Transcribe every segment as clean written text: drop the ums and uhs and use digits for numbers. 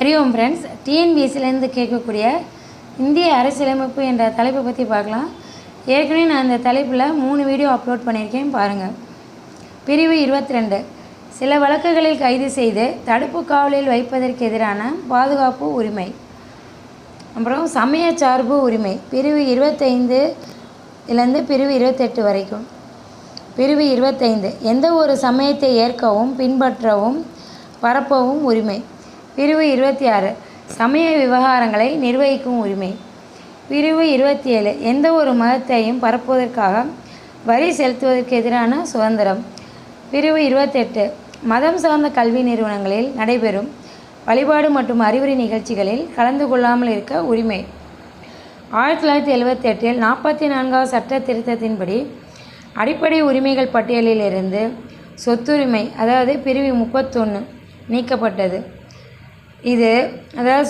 Hariom friends, டிஎன்பிஎஸ்சிலேருந்து கேட்கக்கூடிய இந்திய அரசியலமைப்பு என்ற தலைப்பை பற்றி பார்க்கலாம். ஏற்கனவே நான் இந்த தலைப்பில் 3 வீடியோ அப்லோட் பண்ணியிருக்கேன், பாருங்கள். பிரிவு 22, சில வழக்குகளில் கைது செய்து தடுப்பு காவலில் வைப்பதற்கு எதிரான பாதுகாப்பு உரிமை. அப்புறம் சமய சார்பு உரிமை, பிரிவு 25 பிரிவு 28 வரைக்கும். பிரிவு 25, எந்த ஒரு சமயத்தை ஏற்கவும் பின்பற்றவும் பரப்பவும் உரிமை. பிரிவு 26, சமய விவகாரங்களை நிர்வகிக்கும் உரிமை. பிரிவு 27, எந்த ஒரு மதத்தையும் பரப்புவதற்காக வரி செலுத்துவதற்கு எதிரான சுதந்திரம். பிரிவு 28, மதம் சார்ந்த கல்வி நிறுவனங்களில் நடைபெறும் வழிபாடு மற்றும் அறிவுரை நிகழ்ச்சிகளில் கலந்து கொள்ளாமல் இருக்க உரிமை. 1978 44வது சட்ட திருத்தத்தின்படி அடிப்படை உரிமைகள் பட்டியலில் இருந்து சொத்துரிமை, அதாவது பிரிவு 31 நீக்கப்பட்டது. இது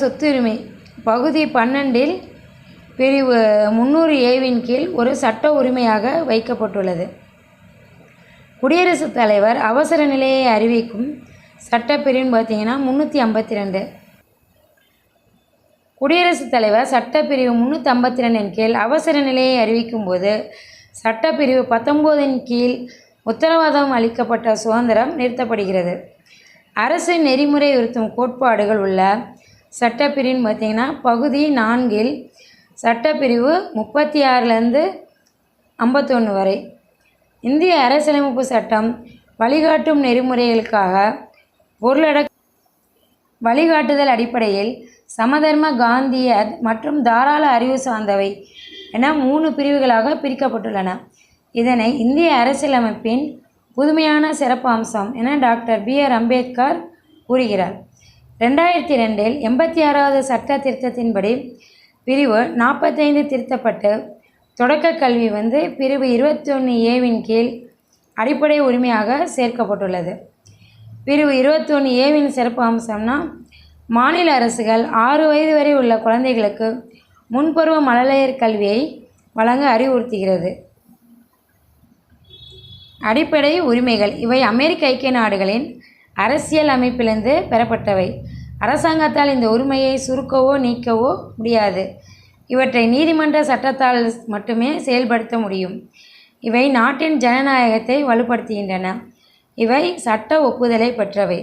சொத்துரிமை பகுதி 12 பிரிவு 300A கீழ் ஒரு சட்ட உரிமையாக வைக்கப்பட்டுள்ளது. குடியரசுத் தலைவர் அவசர நிலையை அறிவிக்கும் சட்டப்பிரிவுன்னு பார்த்தீங்கன்னா 352. குடியரசுத் தலைவர் சட்டப்பிரிவு 352 கீழ் அவசர நிலையை அறிவிக்கும் போது சட்டப்பிரிவு 19 கீழ் உத்தரவாதம் அளிக்கப்பட்ட சுதந்திரம் நிறுத்தப்படுகிறது. அரசு நெறிமுறை உறுத்தும் கோட்பாடுகள் உள்ள சட்டப்பிரிவுன்னு பார்த்தீங்கன்னா பகுதி 4 சட்டப்பிரிவு 36 51 வரை. இந்திய அரசியலமைப்பு சட்டம் வழிகாட்டும் நெறிமுறைகளுக்காக வழிகாட்டுதல் அடிப்படையில் சமதர்ம, காந்தியத் மற்றும் தாராள அறிவு சார்ந்தவை என 3 பிரிவுகளாக பிரிக்கப்பட்டுள்ளன. இதனை இந்திய அரசியலமைப்பின் புதுமையான சிறப்பு அம்சம் என டாக்டர் B.R. அம்பேத்கர் கூறுகிறார். 2002 86வது சட்ட திருத்தத்தின்படி பிரிவு 45 திருத்தப்பட்டு தொடக்க கல்வி பிரிவு 21A கீழ் அடிப்படை உரிமையாக சேர்க்கப்பட்டுள்ளது. பிரிவு 21A சிறப்பு அம்சம்னா, மாநில அரசுகள் 6 வயது வரை உள்ள குழந்தைகளுக்கு முன்பருவ மழலையர் கல்வியை வழங்க அறிவுறுத்துகிறது. அடிப்படை உரிமைகள் இவை அமெரிக்க ஐக்கிய நாடுகளின் அரசியல் அமைப்பிலிருந்து பெறப்பட்டவை. அரசாங்கத்தால் இந்த உரிமையை சுருக்கவோ நீக்கவோ முடியாது. இவற்றை நீதிமன்ற சட்டத்தால் மட்டுமே செயல்படுத்த முடியும். இவை நாட்டின் ஜனநாயகத்தை வலுப்படுத்துகின்றன. இவை சட்ட ஒப்புதலை பெற்றவை.